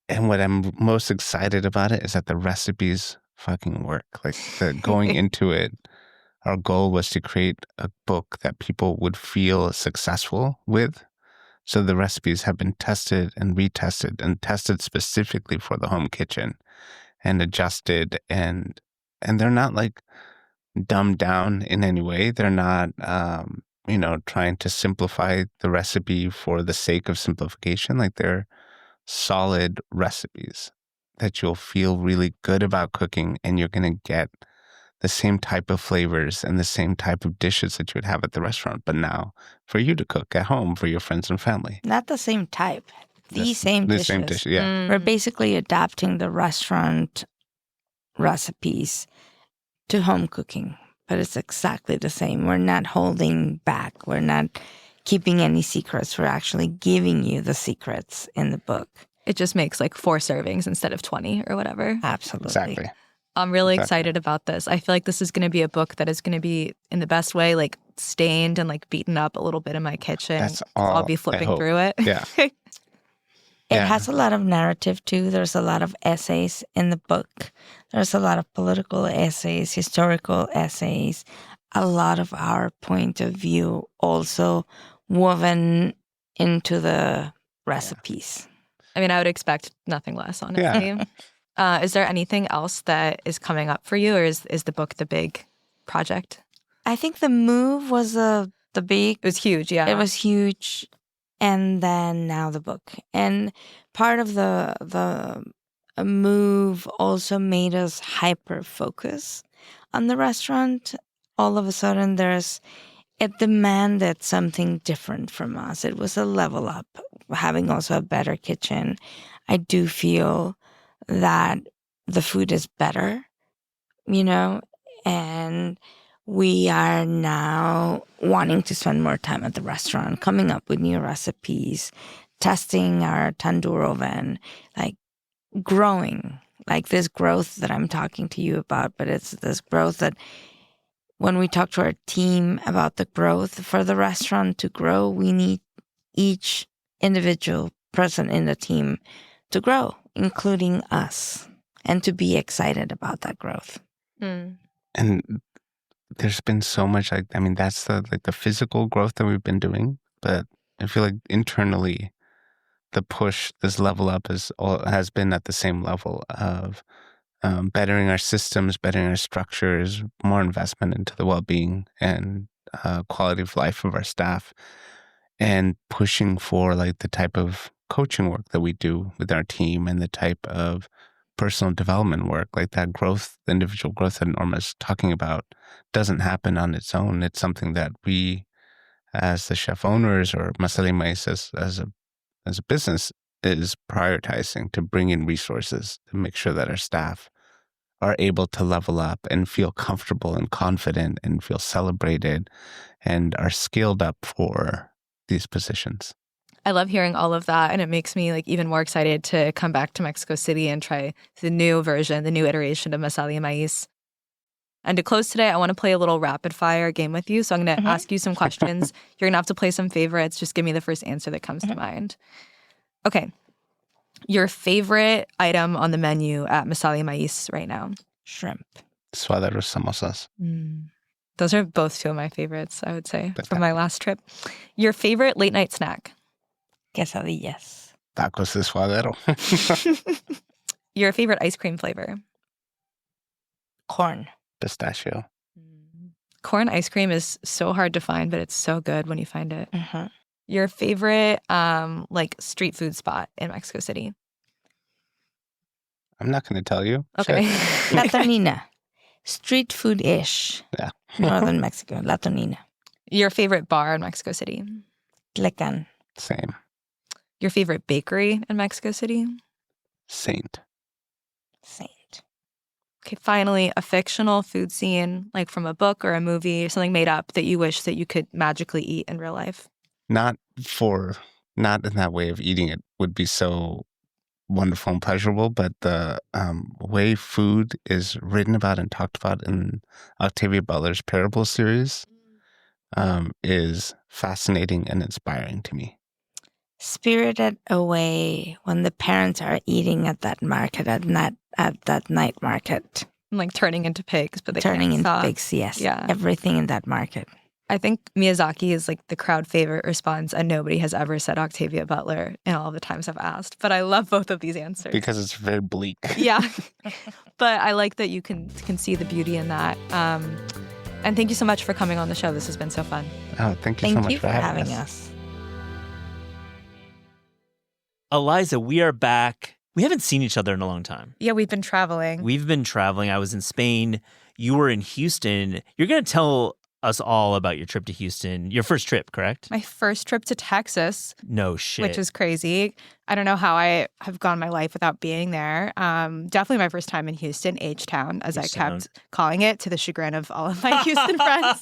And what I'm most excited about it is that the recipes fucking work. Like going into it, our goal was to create a book that people would feel successful with. So the recipes have been tested and retested and tested specifically for the home kitchen and adjusted, and they're not like dumbed down in any way. They're not trying to simplify the recipe for the sake of simplification. Like they're solid recipes that you'll feel really good about cooking, and you're going to get the same type of flavors and the same type of dishes that you would have at the restaurant, but now for you to cook at home for your friends and family. Not the same type. The same dishes. Yeah. We're basically adapting the restaurant recipes to home cooking, but it's exactly the same. We're not holding back. We're not keeping any secrets. We're actually giving you the secrets in the book. It just makes like 4 servings instead of 20 or whatever. Absolutely. Exactly. I'm really excited about this. I feel like this is going to be a book that is going to be, in the best way, like stained and like beaten up a little bit in my kitchen. That's all I'll be flipping through it. Yeah. It has a lot of narrative too. There's a lot of essays in the book. There's a lot of political essays, historical essays, a lot of our point of view also woven into the recipes. I mean, I would expect nothing less, honestly. Yeah. Is there anything else that is coming up for you, or is the book the big project? I think the move was the big. It was huge, yeah. It was huge, and then now the book. And part of the move also made us hyper focus on the restaurant. All of a sudden, it demanded something different from us. It was a level up, having also a better kitchen. I do feel that the food is better, and we are now wanting to spend more time at the restaurant, coming up with new recipes, testing our tandoor oven, like growing, like this growth that I'm talking to you about. But it's this growth that when we talk to our team about the growth for the restaurant to grow, we need each individual person in the team to grow, including us, and to be excited about that growth. And there's been so much, that's the physical growth that we've been doing, but I feel like internally the push, this level up has been at the same level of bettering our systems, bettering our structures, more investment into the well-being and quality of life of our staff, and pushing for like the type of coaching work that we do with our team and the type of personal development work, like that growth, the individual growth that Norma's talking about, doesn't happen on its own. It's something that we, as the chef owners or Masala y Maíz as a business, is prioritizing to bring in resources to make sure that our staff are able to level up and feel comfortable and confident and feel celebrated and are skilled up for these positions. I love hearing all of that, and it makes me like even more excited to come back to Mexico City and try the new version, the new iteration of Masala y Maíz. And to close today, I want to play a little rapid fire game with you. So I'm going to ask you some questions. You're going to have to play some favorites. Just give me the first answer that comes to mind. Okay. Your favorite item on the menu at Masala y Maíz right now? Shrimp. Suaderos samosas. Those are both 2 of my favorites, I would say, from my last trip. Your favorite late night snack? Quesadillas. Tacos de suadero. Your favorite ice cream flavor? Corn. Pistachio. Corn ice cream is so hard to find, but it's so good when you find it. Mm-hmm. Your favorite like street food spot in Mexico City? I'm not going to tell you. Okay. La Tonina. Street food-ish. Yeah. Northern Mexico. La Tonina. Your favorite bar in Mexico City? Tlecan. Same. Your favorite bakery in Mexico City? Saint. Saint. Okay, finally, a fictional food scene, like from a book or a movie, something made up that you wish that you could magically eat in real life. Not in that way of eating it would be so wonderful and pleasurable, but the way food is written about and talked about in Octavia Butler's Parable series is fascinating and inspiring to me. Spirited Away, when the parents are eating at that market, at that night market. And like turning into pigs, but they Turning can't into stop. pigs, yes. Yeah. Everything in that market. I think Miyazaki is like the crowd favorite response, and nobody has ever said Octavia Butler in all the times I've asked. But I love both of these answers. Because it's very bleak. Yeah. But I like that you can see the beauty in that. And thank you so much for coming on the show. This has been so fun. Oh, thank you so Thank much you for having us. Eliza, we are back. We haven't seen each other in a long time. Yeah, we've been traveling. We've been traveling. I was in Spain. You were in Houston. You're going to tell us all about your trip to Houston. Your first trip, correct? My first trip to Texas, No shit. which is crazy. I don't know how I have gone my life without being there. Definitely my first time in Houston, H-Town, as I kept calling it, to the chagrin of all of my Houston friends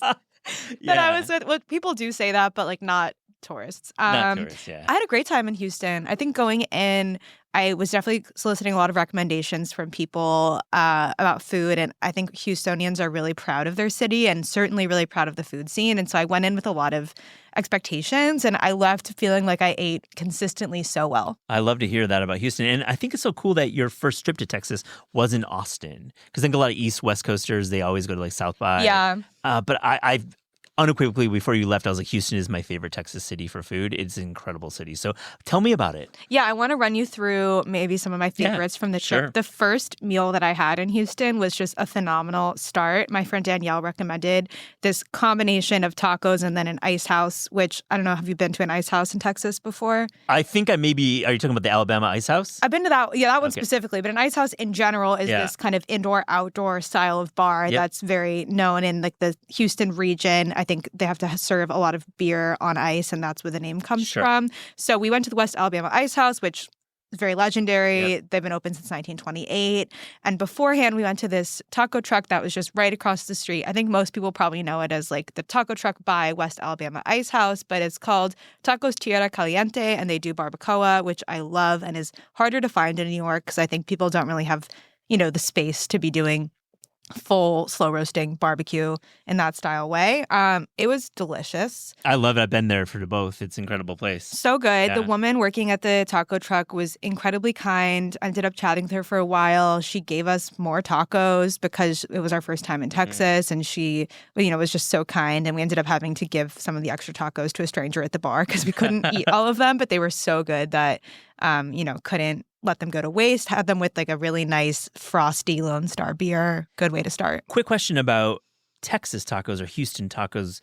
that I was with. Well, people do say that, but like not tourists. Not tourists, yeah. I had a great time in Houston. I think going in, I was definitely soliciting a lot of recommendations from people about food. And I think Houstonians are really proud of their city and certainly really proud of the food scene. And so I went in with a lot of expectations and I left feeling like I ate consistently so well. I love to hear that about Houston. And I think it's so cool that your first trip to Texas was in Austin. Because I think a lot of East West Coasters, they always go to like South by. Yeah. But I've unequivocally, before you left, I was like, Houston is my favorite Texas city for food. It's an incredible city. So tell me about it. Yeah, I want to run you through maybe some of my favorites from the trip. Sure. The first meal that I had in Houston was just a phenomenal start. My friend Danielle recommended this combination of tacos and then an ice house, which I don't know, have you been to an ice house in Texas before? I think are you talking about the Alabama Ice House? I've been to that one specifically, but an ice house in general is this kind of indoor-outdoor style of bar that's very known in like the Houston region. I think they have to serve a lot of beer on ice, and that's where the name comes from. So we went to the West Alabama Ice House, which is very legendary. Yep. They've been open since 1928. And beforehand, we went to this taco truck that was just right across the street. I think most people probably know it as like the taco truck by West Alabama Ice House, but it's called Tacos Tierra Caliente, and they do barbacoa, which I love and is harder to find in New York because I think people don't really have, the space to be doing full slow roasting barbecue in that style way. It was delicious. I love it. I've been there for both. It's an incredible place. So good. Yeah. The woman working at the taco truck was incredibly kind. I ended up chatting with her for a while. She gave us more tacos because it was our first time in Texas, and she, was just so kind. And we ended up having to give some of the extra tacos to a stranger at the bar because we couldn't eat all of them, but they were so good that, couldn't let them go to waste. Had them with like a really nice frosty Lone Star beer. Good way to start. Quick question about Texas tacos or Houston tacos.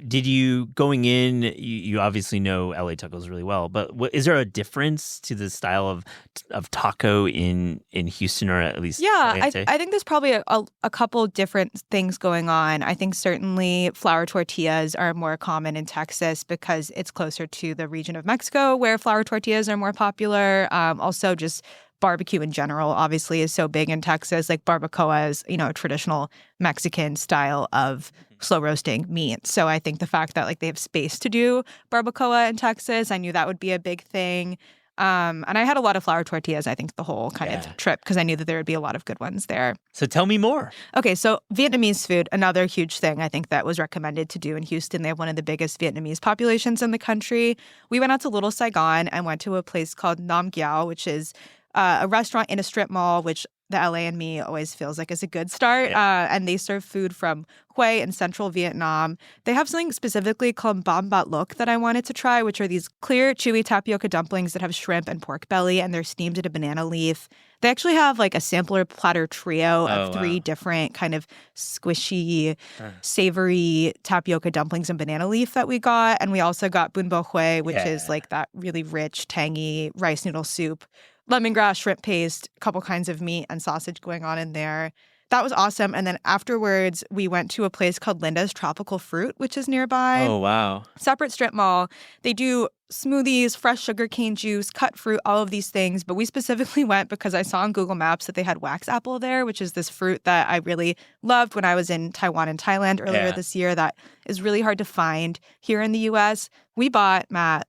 Did you going in? You obviously know LA tacos really well, but is there a difference to the style of taco in Houston, or at least? Yeah, I think there's probably a couple different things going on. I think certainly flour tortillas are more common in Texas because it's closer to the region of Mexico where flour tortillas are more popular. Also, just barbecue in general, obviously, is so big in Texas. Like barbacoa is, a traditional Mexican style of slow roasting meat. So I think the fact that like they have space to do barbacoa in Texas, I knew that would be a big thing. And I had a lot of flour tortillas, I think, the whole kind of trip because I knew that there would be a lot of good ones there. So tell me more. Okay, so Vietnamese food, another huge thing I think that was recommended to do in Houston. They have one of the biggest Vietnamese populations in the country. We went out to Little Saigon and went to a place called Nam Giao, which is a restaurant in a strip mall, which the LA and me always feels like is a good start. Yeah. And they serve food from Hue in central Vietnam. They have something specifically called bom bat loc that I wanted to try, which are these clear, chewy tapioca dumplings that have shrimp and pork belly, and they're steamed in a banana leaf. They actually have like a sampler platter trio of three different kind of squishy, savory tapioca dumplings and banana leaf that we got. And we also got bun bo hue, which is like that really rich, tangy rice noodle soup, lemongrass, shrimp paste, a couple kinds of meat and sausage going on in there. That was awesome. And then afterwards, we went to a place called Linda's Tropical Fruit, which is nearby. Oh, wow. Separate strip mall. They do smoothies, fresh sugarcane juice, cut fruit, all of these things. But we specifically went because I saw on Google Maps that they had wax apple there, which is this fruit that I really loved when I was in Taiwan and Thailand earlier this year that is really hard to find here in the U.S. We bought, Matt,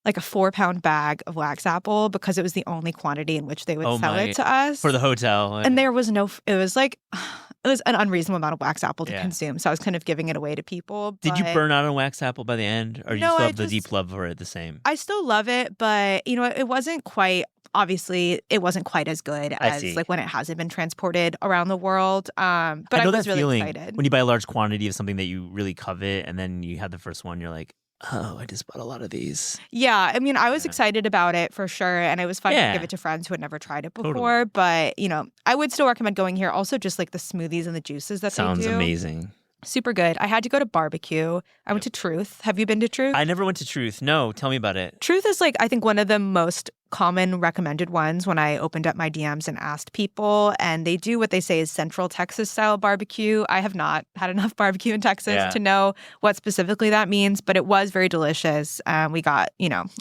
like a 4-pound bag of wax apple because it was the only quantity in which they would sell it to us. For the hotel. And there was it was an unreasonable amount of wax apple to consume. So I was kind of giving it away to people. Did you burn out on wax apple by the end? Or do you still have the deep love for it the same? I still love it, but it wasn't quite, obviously, it wasn't quite as good as like when it hasn't been transported around the world. But I was really excited. When you buy a large quantity of something that you really covet and then you have the first one, you're like, oh, I just bought a lot of these. Yeah, I mean, I was excited about it for sure, and it was fun to give it to friends who had never tried it before. Totally. But, I would still recommend going here. Also, just like the smoothies and the juices that they do. Sounds amazing. Super good. I had to go to barbecue. I went to Truth. Have you been to Truth? I never went to Truth. No, tell me about it. Truth is I think one of the most common recommended ones when I opened up my DMs and asked people. And they do what they say is Central Texas style barbecue. I have not had enough barbecue in Texas to know what specifically that means, but it was very delicious. We got,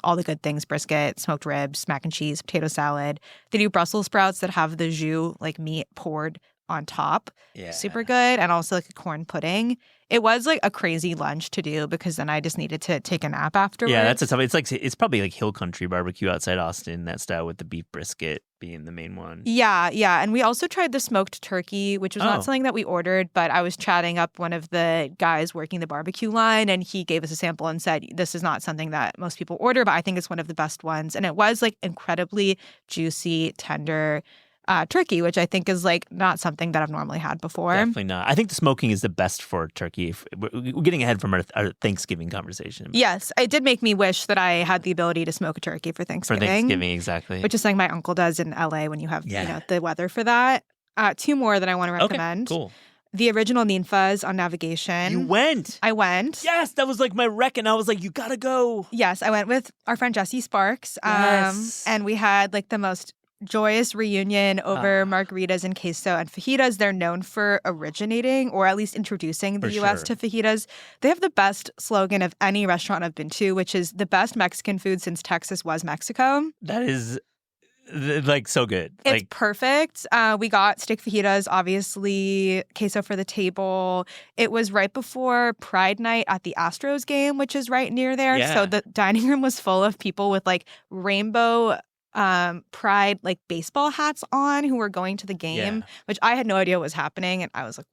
all the good things, brisket, smoked ribs, mac and cheese, potato salad. They do Brussels sprouts that have the jus, like meat poured on top. Yeah. Super good. And also like a corn pudding. It was like a crazy lunch to do because then I just needed to take a nap afterwards. Yeah, that's a tough. It's probably like hill country barbecue outside Austin, that style with the beef brisket being the main one. Yeah. And we also tried the smoked turkey, which was not something that we ordered, but I was chatting up one of the guys working the barbecue line and he gave us a sample and said, this is not something that most people order, but I think it's one of the best ones. And it was like incredibly juicy, tender turkey, which I think is like not something that I've normally had before. Definitely not. I think the smoking is the best for turkey. We're getting ahead from our Thanksgiving conversation. Yes, it did make me wish that I had the ability to smoke a turkey for Thanksgiving. For Thanksgiving, exactly. Which is something my uncle does in LA when you have the weather for that. 2 more that I want to recommend. Okay, cool. The original Ninfa's on Navigation. You went? I went. Yes, that was like my rec, and I was like, you gotta go. Yes, I went with our friend Jessie Sparks. Yes. And we had like the most joyous reunion over margaritas and queso and fajitas. They're known for originating or at least introducing the U.S. to fajitas. They have the best slogan of any restaurant I've been to, which is the best Mexican food since Texas was Mexico. That is like so good. It's perfect. We got steak fajitas, obviously, queso for the table. It was right before Pride Night at the Astros game, which is right near there. Yeah. So the dining room was full of people with like rainbow Pride like baseball hats on who were going to the game, which I had no idea what was happening. And I was like,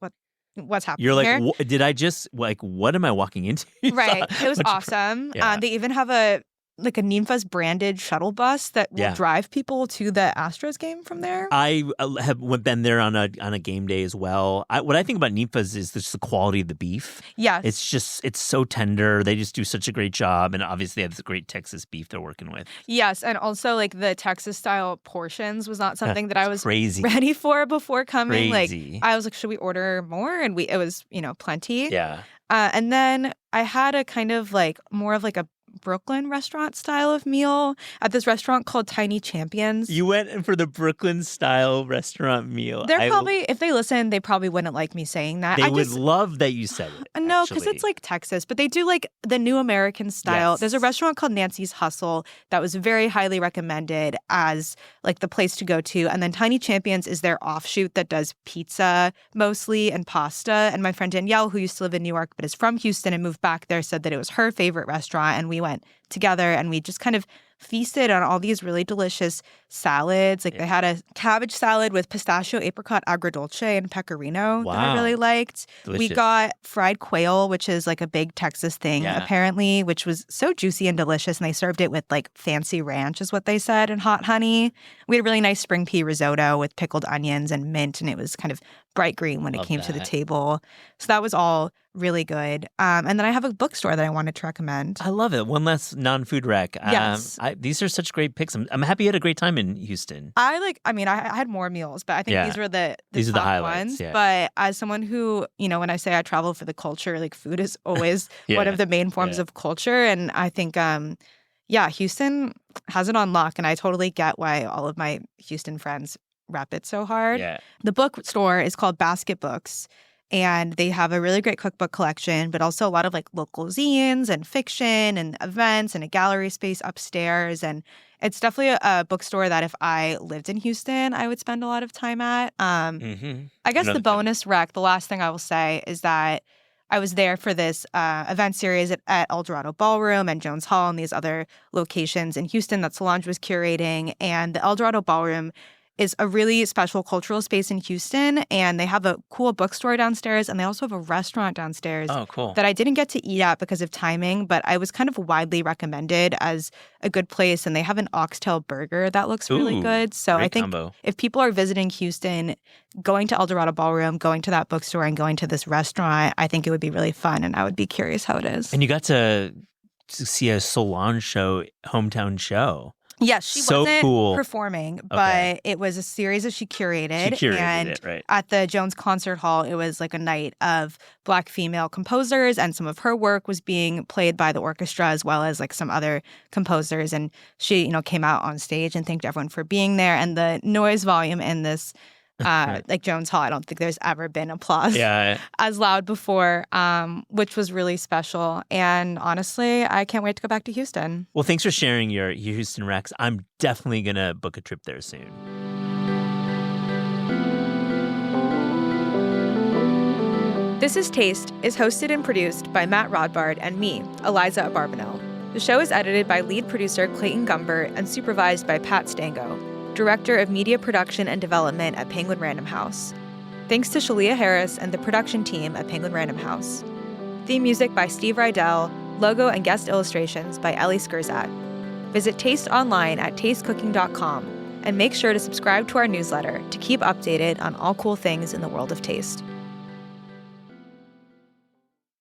what's happening You're like, here? did I just, like, what am I walking into? Right. It was awesome. They even have a Ninfa's branded shuttle bus that will drive people to the Astros game from there. I have been there on a game day as well. What I think about Ninfa's is just the quality of the beef. Yes. It's so tender. They just do such a great job. And obviously they have this great Texas beef they're working with. Yes. And also like the Texas style portions was not something that I was crazy. ready for before coming. Crazy. Like I was like, should we order more? And it was, plenty. Yeah. And then I had a kind of like more of like a Brooklyn restaurant style of meal at this restaurant called Tiny Champions. You went in for the Brooklyn style restaurant meal. They're probably, if they listen, they probably wouldn't like me saying that. They would love that you said it. No, because it's like Texas, but they do like the new American style. Yes. There's a restaurant called Nancy's Hustle that was very highly recommended as like the place to go to. And then Tiny Champions is their offshoot that does pizza mostly and pasta. And my friend Danielle, who used to live in New York but is from Houston and moved back there, said that it was her favorite restaurant. And we went together and we just kind of feasted on all these really delicious salads. Like they had a cabbage salad with pistachio, apricot, agrodolce, and pecorino that I really liked. Delicious. We got fried quail, which is like a big Texas thing, apparently, which was so juicy and delicious. And they served it with like fancy ranch, is what they said, and hot honey. We had a really nice spring pea risotto with pickled onions and mint, and it was kind of bright green when it came to the table. So that was all really good. And then I have a bookstore that I wanted to recommend. I love it. One less non-food rec. Yes. These are such great picks. I'm happy you had a great time in Houston. I had more meals, but I think these were the these top are the highlights, ones. yeah. But as someone who, when I say I travel for the culture, like food is always one of the main forms of culture. And I think, Houston has it on lock. And I totally get why all of my Houston friends rep it so hard. Yeah. The bookstore is called Basket Books. And they have a really great cookbook collection, but also a lot of like local zines and fiction and events and a gallery space upstairs. And it's definitely a bookstore that if I lived in Houston, I would spend a lot of time at. I guess the bonus rec, the last thing I will say is that I was there for this event series at El Dorado Ballroom and Jones Hall and these other locations in Houston that Solange was curating. And the El Dorado Ballroom is a really special cultural space in Houston, and they have a cool bookstore downstairs, and they also have a restaurant downstairs that I didn't get to eat at because of timing, but I was kind of widely recommended as a good place, and they have an oxtail burger that looks really good. So I think if people are visiting Houston, going to El Dorado Ballroom, going to that bookstore, and going to this restaurant, I think it would be really fun, and I would be curious how it is. And you got to see a Solange hometown show. Yes, she wasn't performing, but it was a series that she curated. And it, right. At the Jones Concert Hall, it was like a night of Black female composers, and some of her work was being played by the orchestra as well as like some other composers. And she, came out on stage and thanked everyone for being there. And the noise volume in this like Jones Hall, I don't think there's ever been applause as loud before, which was really special. And honestly, I can't wait to go back to Houston. Well, thanks for sharing your Houston recs. I'm definitely going to book a trip there soon. This is Taste is hosted and produced by Matt Rodbard and me, Eliza Abarbanel. The show is edited by lead producer Clayton Gumbert and supervised by Pat Stango, Director of Media Production and Development at Penguin Random House. Thanks to Shalia Harris and the production team at Penguin Random House. Theme music by Steve Rydell, logo and guest illustrations by Ellie Skurzat. Visit Taste online at tastecooking.com and make sure to subscribe to our newsletter to keep updated on all cool things in the world of taste.